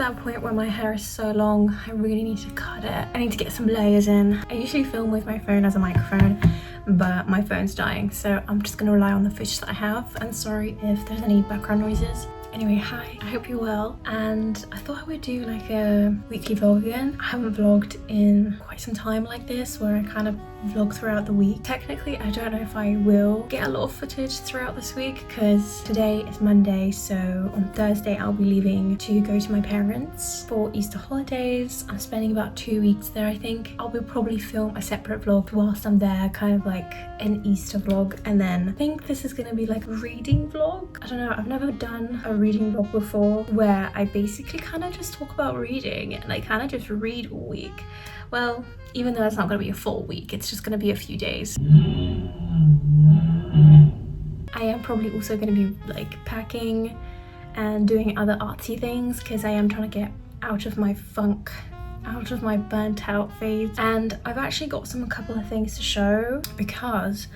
that point where my hair is so long, I really need to cut it. I need to get some layers in. I usually film with my phone as a microphone, but my phone's dying, so I'm just gonna rely on the footage that I have. And sorry if there's any background noises. Anyway, hi, I hope you're well, and I thought I would do like a weekly vlog again. I haven't vlogged in quite some time like this, where I kind of vlog throughout the week. Technically, I don't know if I will get a lot of footage throughout this week, because today is Monday, so on Thursday I'll be leaving to go to my parents for Easter holidays. I'm spending about 2 weeks there, I think. I'll be probably film a separate vlog whilst I'm there, kind of like an Easter vlog, and then I think this is gonna be like a reading vlog. I don't know, I've never done a reading vlog before where I basically kind of just talk about reading and I kind of just read all week. Well, even though it's not going to be a full week, it's just going to be a few days. I am probably also going to be like packing and doing other artsy things, because I am trying to get out of my funk, out of my burnt out phase. And I've actually got a couple of things to show, because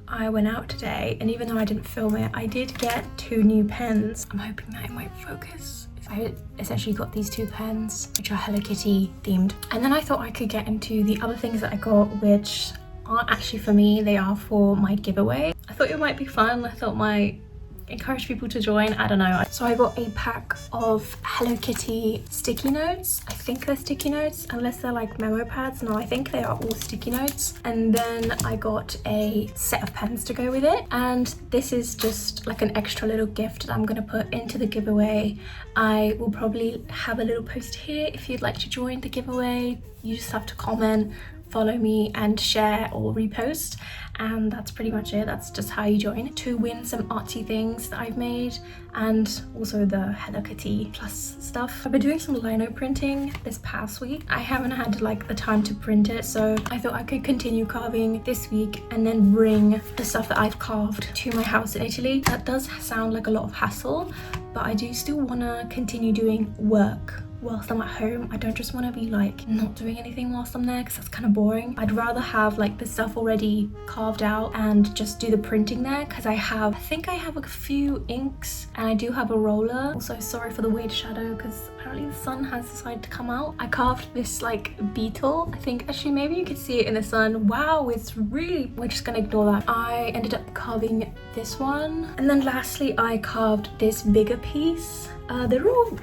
I went out today, and even though I didn't film it, I did get 2 new pens. I'm hoping that it might focus. I essentially got these 2 pens, which are Hello Kitty themed. And then I thought I could get into the other things that I got, which aren't actually for me, they are for my giveaway. I thought it might be fun, I thought might encourage people to join, I don't know. So I got a pack of Hello Kitty sticky notes. I think they're sticky notes, unless they're like memo pads. No, I think they are all sticky notes. And then I got a set of pens to go with it. And this is just like an extra little gift that I'm gonna put into the giveaway. I will probably have a little post here if you'd like to join the giveaway. You just have to comment, follow me, and share or repost, and that's pretty much it. That's just how you join to win some artsy things that I've made, and also the Hello Kitty plus stuff. I've been doing some lino printing this past week. I haven't had like the time to print it, so I thought I could continue carving this week and then bring the stuff that I've carved to my house in Italy. That does sound like a lot of hassle, but I do still want to continue doing work whilst I'm at home. I don't just want to be like not doing anything whilst I'm there, because that's kind of boring. I'd rather have like the stuff already carved out and just do the printing there, because I think I have a few inks and I do have a roller. Also, sorry for the weird shadow, because apparently the sun has decided to come out. I carved this like beetle. I think actually maybe you can see it in the sun. Wow, it's really, we're just gonna ignore that. I ended up carving this one, and then lastly I carved this bigger piece. They're all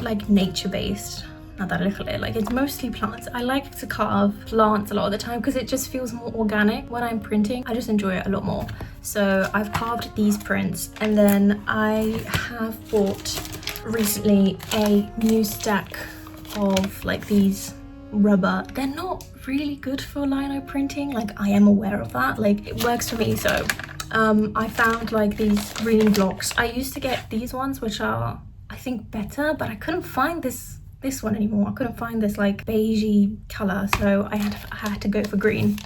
like nature-based, now that I look at it. Like, it's mostly plants. I like to carve plants a lot of the time because it just feels more organic. When I'm printing, I just enjoy it a lot more. So I've carved these prints, and then I have bought recently a new stack of like these rubber. They're not really good for lino printing, like I am aware of that. Like, it works for me, so I found like these reading blocks. I used to get these ones, which are I think better, but I couldn't find this one anymore. I couldn't find this like beigey color, so I had to go for green.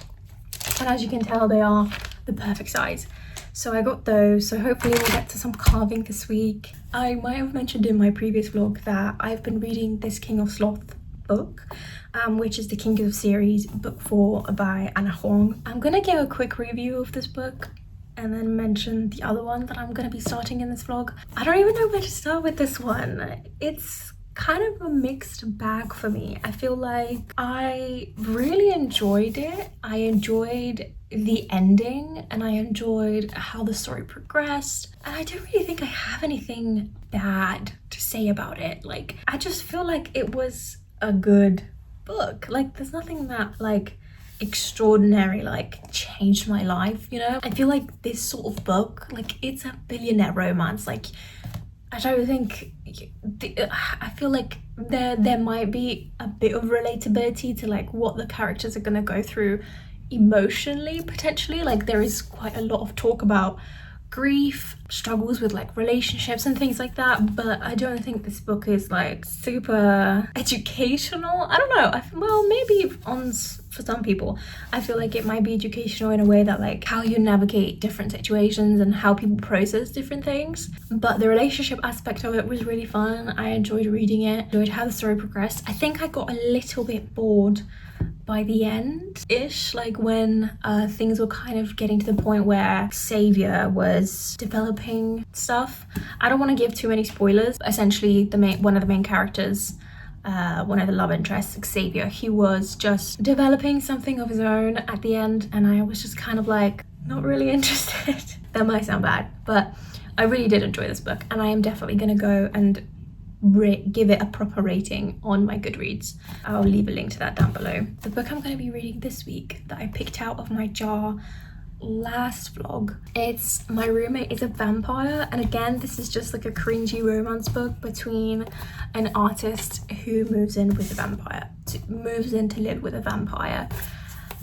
And as you can tell, they are the perfect size. So I got those, so hopefully we'll get to some carving this week. I might have mentioned in my previous vlog that I've been reading this King of Sloth book, which is the King of series, book 4 by Anna Huang. I'm gonna give a quick review of this book and then mention the other one that I'm gonna be starting in this vlog. I don't even know where to start with this one. It's kind of a mixed bag for me. I feel like I really enjoyed it. I enjoyed the ending, and I enjoyed how the story progressed, and I don't really think I have anything bad to say about it. Like, I just feel like it was a good book. Like, there's nothing that like extraordinary like changed my life, you know. I feel like this sort of book, like, it's a billionaire romance. Like, I don't think I feel like there might be a bit of relatability to like what the characters are gonna go through emotionally, potentially. Like, there is quite a lot of talk about grief, struggles with like relationships and things like that, but I don't think this book is like super educational. I don't know. Well, maybe for some people I feel like it might be educational in a way that like how you navigate different situations and how people process different things. But the relationship aspect of it was really fun. I enjoyed reading it, enjoyed how the story progressed. I think I got a little bit bored by the end-ish, like when things were kind of getting to the point where Xavier was developing stuff. I don't want to give too many spoilers. Essentially, one of the main characters, one of the love interests, Xavier, he was just developing something of his own at the end, and I was just kind of like, not really interested. That might sound bad, but I really did enjoy this book, and I am definitely gonna go and give it a proper rating on my Goodreads. I'll leave a link to that down below. The book I'm going to be reading this week that I picked out of my jar last vlog, it's My Roommate is a Vampire, and again this is just like a cringy romance book between an artist who moves in to live with a vampire.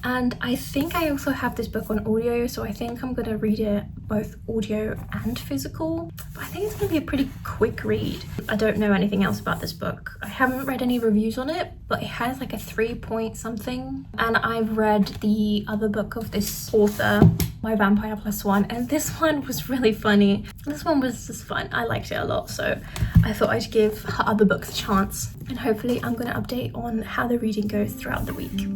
And I think I also have this book on audio, so I think I'm gonna read it both audio and physical. But I think it's gonna be a pretty quick read. I don't know anything else about this book. I haven't read any reviews on it, but it has like a 3 point something. And I've read the other book of this author, My Vampire Plus One, and this one was really funny. This one was just fun. I liked it a lot, so I thought I'd give her other books a chance. And hopefully I'm gonna update on how the reading goes throughout the week.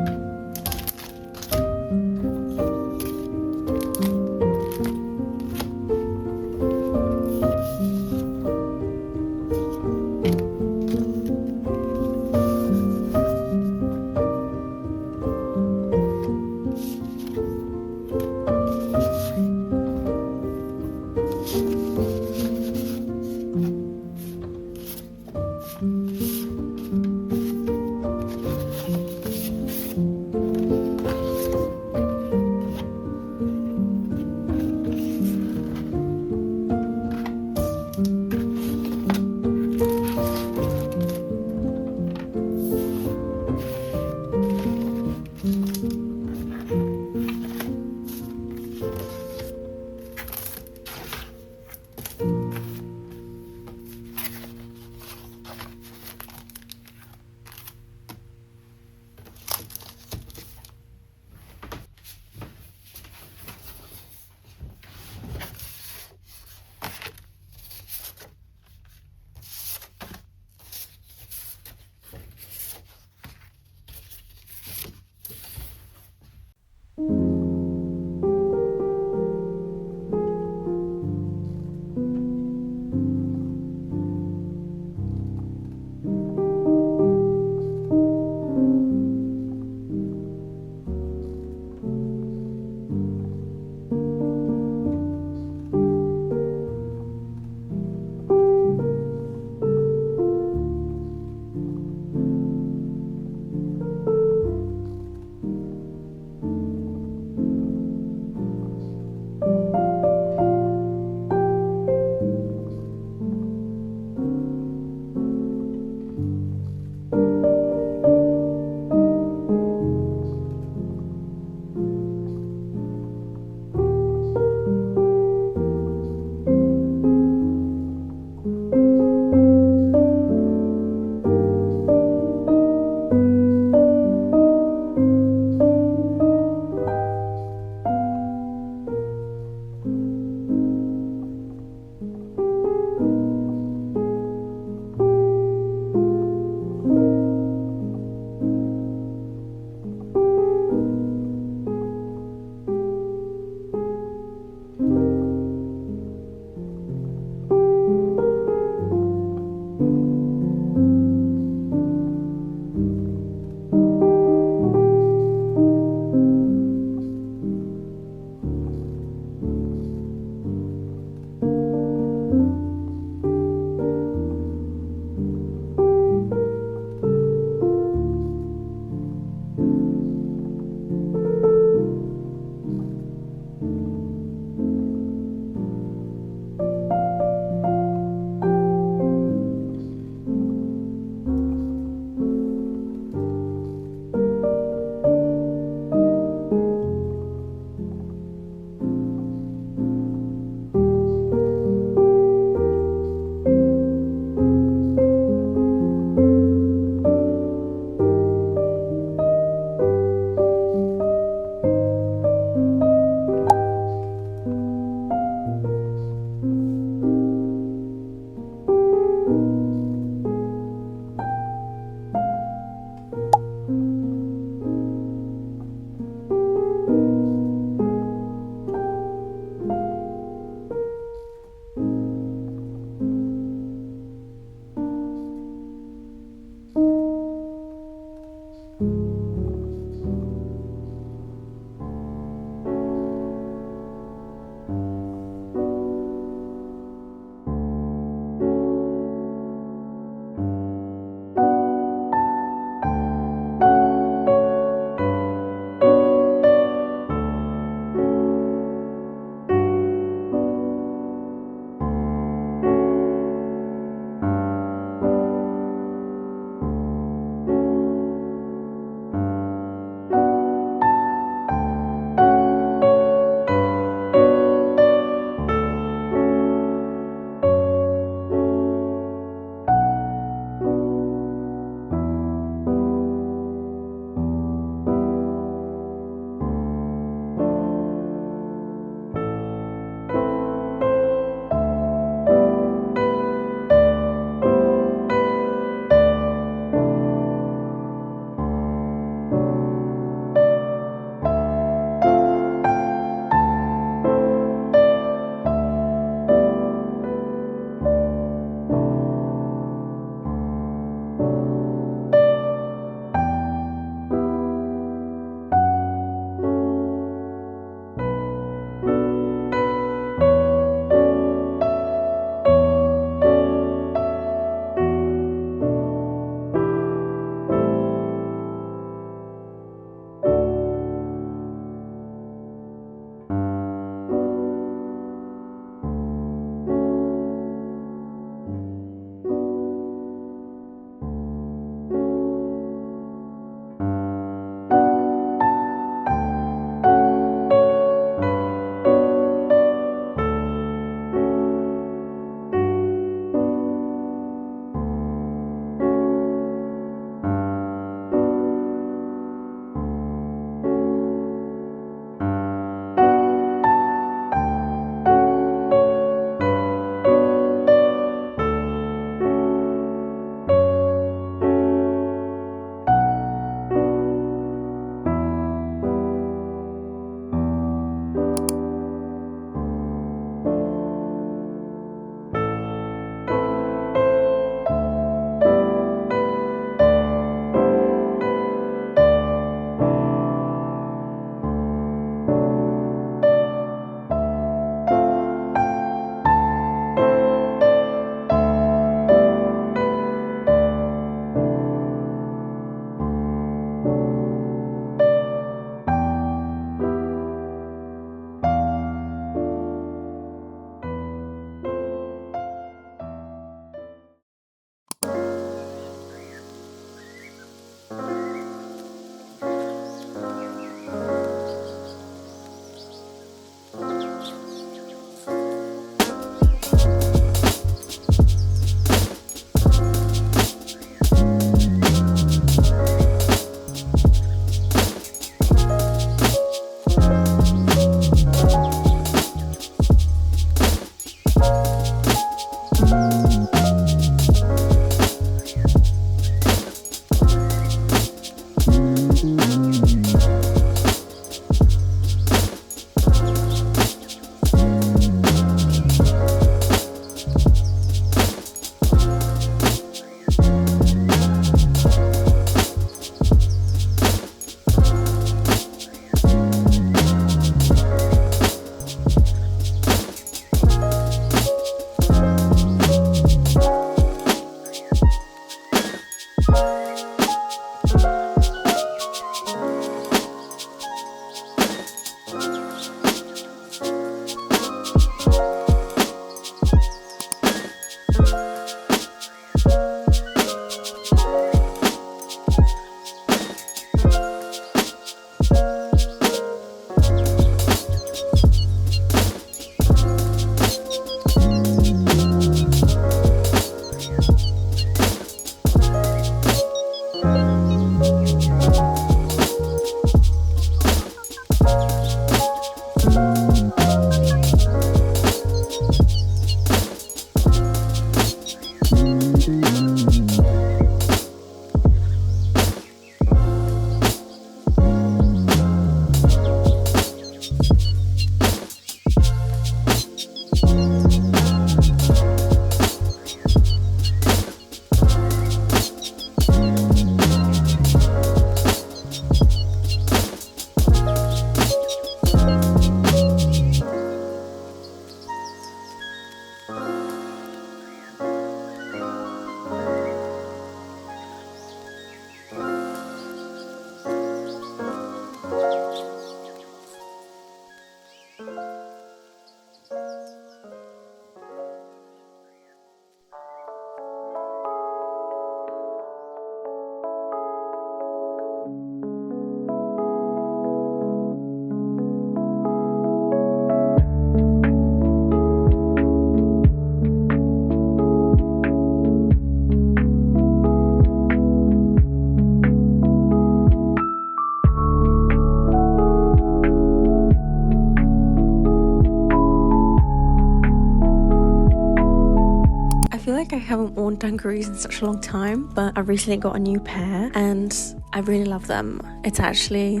I haven't worn dungarees in such a long time, but I recently got a new pair and I really love them. It's actually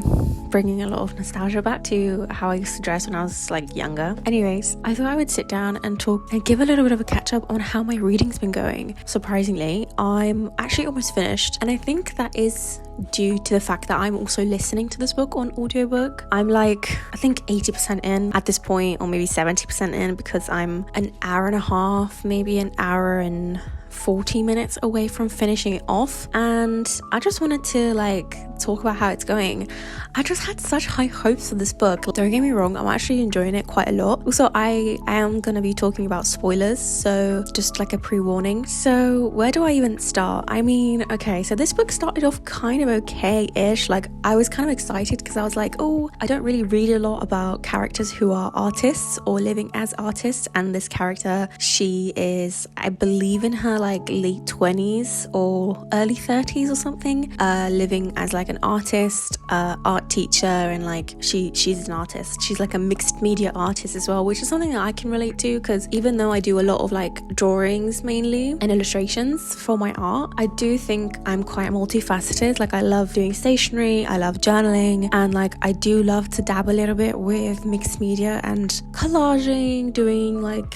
bringing a lot of nostalgia back to how I used to dress when I was like younger. Anyways, I thought I would sit down and talk and give a little bit of a catch up on how my reading's been going. Surprisingly, I'm actually almost finished, and I think that is due to the fact that I'm also listening to this book on audiobook. I'm like, I think 80% in at this point, or maybe 70% in, because I'm an hour and a half, maybe an hour and 40 minutes away from finishing it off, and I just wanted to like talk about how it's going. I just had such high hopes for this book. Don't get me wrong, I'm actually enjoying it quite a lot. Also, I am gonna be talking about spoilers, so just like a pre-warning. So where do I even start? I mean, okay, so this book started off kind of okay-ish. Like, I was kind of excited because I was like, oh, I don't really read a lot about characters who are artists or living as artists, and this character, she is, I believe, in her like late 20s or early 30s or something, living as like an artist, art teacher, and like she's an artist. She's like a mixed media artist as well, which is something that I can relate to, because even though I do a lot of like drawings mainly and illustrations for my art, I do think I'm quite multifaceted. Like, I love doing stationery, I love journaling, and like I do love to dab a little bit with mixed media and collaging, doing like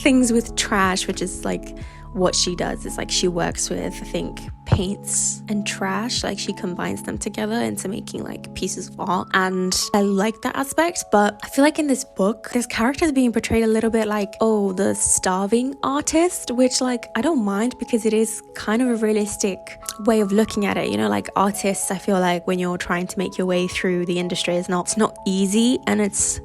things with trash, which is like what she does. Is like she works with, I think, paints and trash, like she combines them together into making like pieces of art, and I like that aspect. But I feel like in this book, this character is being portrayed a little bit like, oh, the starving artist, which like I don't mind, because it is kind of a realistic way of looking at it, you know. Like, artists, I feel like when you're trying to make your way through the industry, it's not easy, and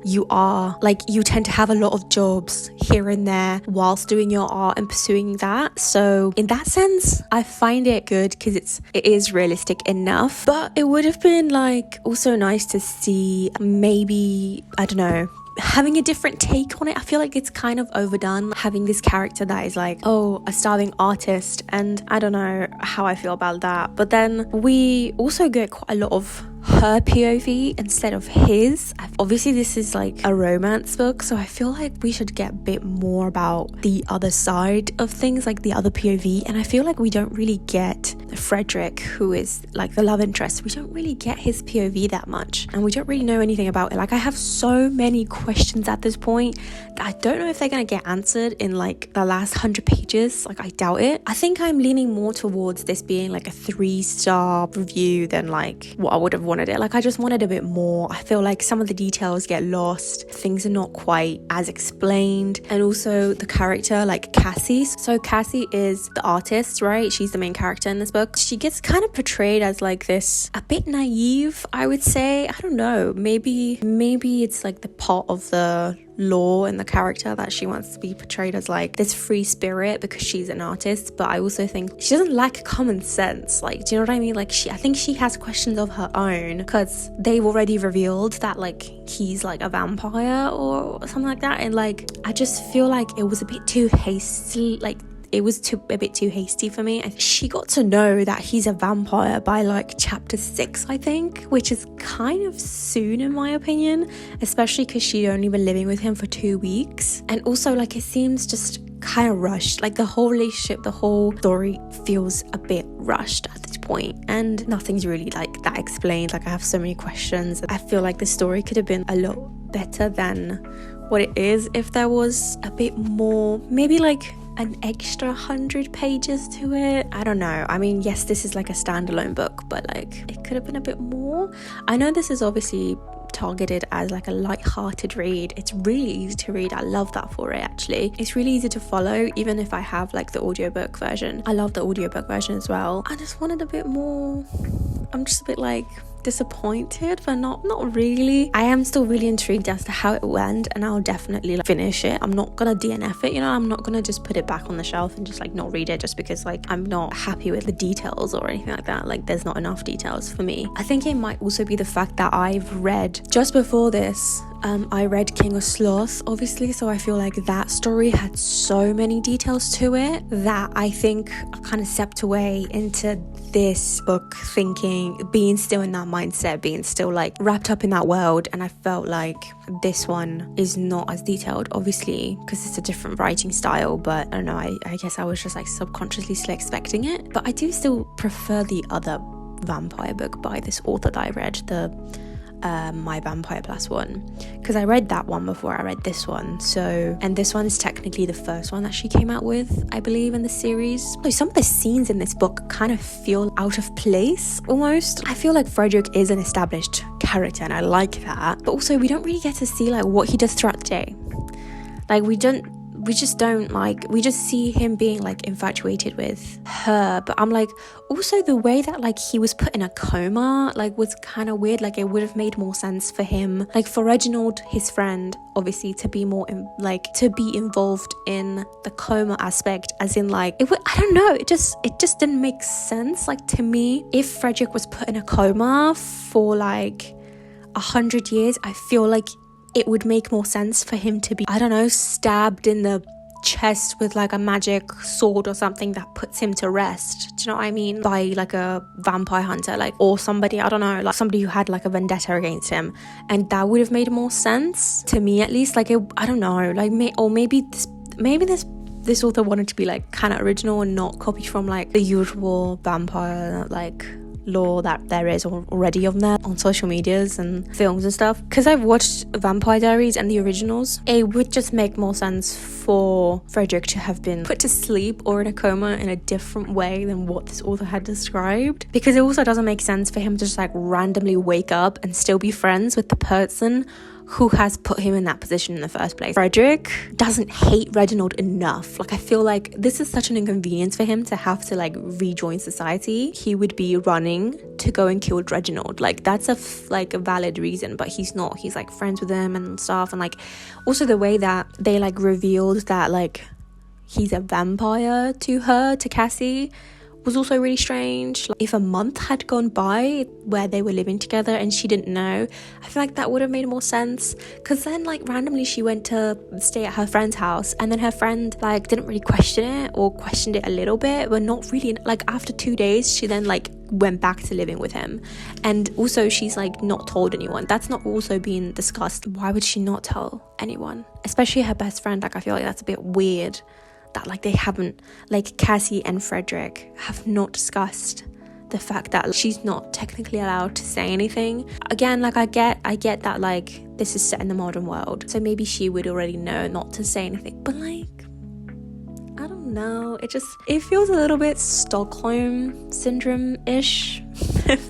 you tend to have a lot of jobs here and there whilst doing your art and pursuing that. So in that sense, I find it good because it is realistic enough. But it would have been like also nice to see, maybe, I don't know, having a different take on it. I feel like it's kind of overdone, having this character that is like, oh, a starving artist, and I don't know how I feel about that. But then we also get quite a lot of her POV instead of his. Obviously this is like a romance book, so I feel like we should get a bit more about the other side of things, like the other POV. And I feel like we don't really get Frederick, who is like the love interest, we don't really get his POV that much, and we don't really know anything about it. Like, I have so many questions at this point that I don't know if they're gonna get answered in like the last 100 pages. Like, I doubt it. I think I'm leaning more towards this being like a 3-star review than like what I would have wanted it. Like, I just wanted a bit more. I feel like some of the details get lost, things are not quite as explained. And also the character, like Cassie, so Cassie is the artist, right? She's the main character in this book. She gets kind of portrayed as like this, a bit naive, I would say. I don't know, maybe it's like the part of the law in the character that she wants to be portrayed as like this free spirit because she's an artist. But I also think she doesn't lack common sense. Like, do you know what I mean? Like, I think she has questions of her own, because they've already revealed that like he's like a vampire or something like that, and like I just feel like it was a bit too hasty. Like, it was a bit too hasty for me. And she got to know that he's a vampire by like chapter 6, I think, which is kind of soon in my opinion, especially because she'd only been living with him for 2 weeks. And also, like, it seems just kind of rushed. Like, the whole relationship, the whole story feels a bit rushed at this point, and nothing's really like that explained. Like, I have so many questions. I feel like the story could have been a lot better than what it is if there was a bit more, maybe like an extra 100 pages to it. I don't know. I mean, yes, this is like a standalone book, but like it could have been a bit more. I know this is obviously targeted as like a light-hearted read. It's really easy to read. I love that for it, actually. It's really easy to follow, even if I have like the audiobook version. I love the audiobook version as well. I just wanted a bit more. I'm just a bit like, disappointed, but not really. I am still really intrigued as to how it went, and I'll definitely finish it. I'm not gonna DNF it, I'm not gonna just put it back on the shelf and just not read it just because I'm not happy with the details or anything like that. There's not enough details for me. I think it might also be the fact that I've read just before this, I read King of Sloth, obviously, so I feel like that story had so many details to it that I think I kind of stepped away into this book thinking, being still in that mindset, being still wrapped up in that world, and I felt like this one is not as detailed, obviously, because it's a different writing style, but I don't know, I guess I was just subconsciously still expecting it. But I do still prefer the other vampire book by this author that I read, the My Vampire Plus one, because I read that one before I read this one. And this one is technically the first one that she came out with, I believe, in the series. So some of the scenes in this book kind of feel out of place almost. I feel like Frederick is an established character and I like that, but also we don't really get to see what he does throughout the day. We just see him being infatuated with her, but I'm also the way that he was put in a coma was kind of weird. It would have made more sense for him, for Reginald, his friend, obviously, to be more to be involved in the coma aspect, as in I don't know, it just didn't make sense to me. If Frederick was put in a coma for 100 years, I feel it would make more sense for him to be, I don't know, stabbed in the chest with a magic sword or something that puts him to rest. Do you know what I mean? By a vampire hunter, or somebody, I don't know, somebody who had a vendetta against him, and that would have made more sense to me, at least. I don't know, maybe this author wanted to be kind of original and not copy from the usual vampire lore that there is already on social medias and films and stuff. Because I've watched Vampire Diaries and the originals, it would just make more sense for Frederick to have been put to sleep or in a coma in a different way than what this author had described, because it also doesn't make sense for him to just randomly wake up and still be friends with the person who has put him in that position in the first place. Frederick doesn't hate Reginald enough. I feel this is such an inconvenience for him to have to rejoin society. He would be running to go and kill Reginald. That's a valid reason, but he's not. He's friends with him and stuff, and also the way that they revealed that he's a vampire to Cassie was also really strange. If a month had gone by where they were living together and she didn't know, I feel that would have made more sense, because then randomly she went to stay at her friend's house, and then her friend didn't really question it, or questioned it a little bit, but not really. After 2 days she then went back to living with him, and also she's not told anyone. That's not also being discussed. Why would she not tell anyone, especially her best friend? I feel that's a bit weird that they haven't, Cassie and Frederick have not discussed the fact that she's not technically allowed to say anything. Again, I get that this is set in the modern world, so maybe she would already know not to say anything, but I don't know, it feels a little bit Stockholm syndrome-ish, if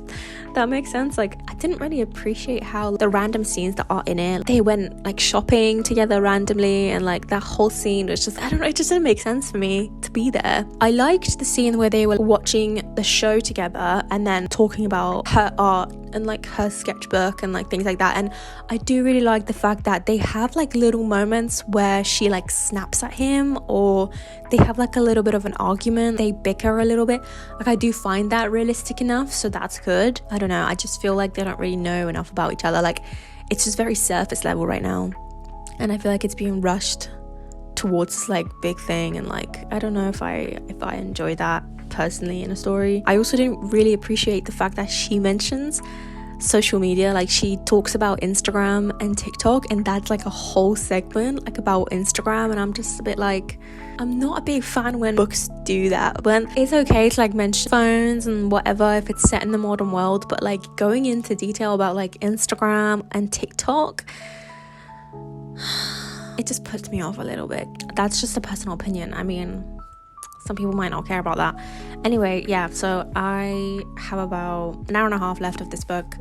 that makes sense. I didn't really appreciate how the random scenes that are in it, they went shopping together randomly, and that whole scene was just, I don't know, it just didn't make sense for me to be there. I liked the scene where they were watching the show together and then talking about her art and her sketchbook and things like that, and I do really like the fact that they have little moments where she snaps at him, or they have a little bit of an argument, they bicker a little bit. I do find that realistic enough, so that's good. I don't know, I just feel they don't really know enough about each other. It's just very surface level right now, and I feel it's being rushed towards this big thing, and I don't know if I enjoy that personally in a story. I also didn't really appreciate the fact that she mentions social media. She talks about Instagram and TikTok, and that's a whole segment about Instagram, and I'm just a bit I'm not a big fan when books do that. When it's okay to mention phones and whatever if it's set in the modern world, but going into detail about Instagram and TikTok, it just puts me off a little bit. That's just a personal opinion. I mean, some people might not care about that. Anyway, yeah, so I have about an hour and a half left of this book,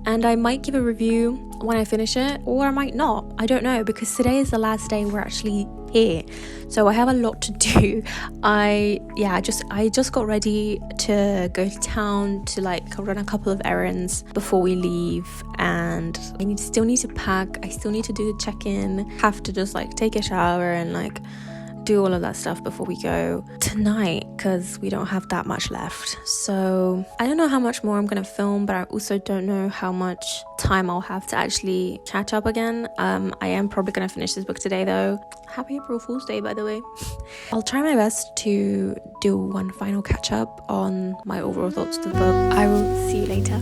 and I might give a review when I finish it, or I might not. I don't know, because today is the last day we're actually here, so I have a lot to do. I just got ready to go to town to like run a couple of errands before we leave, and I still need to pack. I still need to do the check-in, have to just like take a shower and like do all of that stuff before we go tonight, because we don't have that much left. So I don't know how much more I'm gonna film, but I also don't know how much time I'll have to actually catch up again. I am probably gonna finish this book today though. Happy April Fool's Day, by the way. I'll try my best to do one final catch up on my overall thoughts to the book. I will see you later.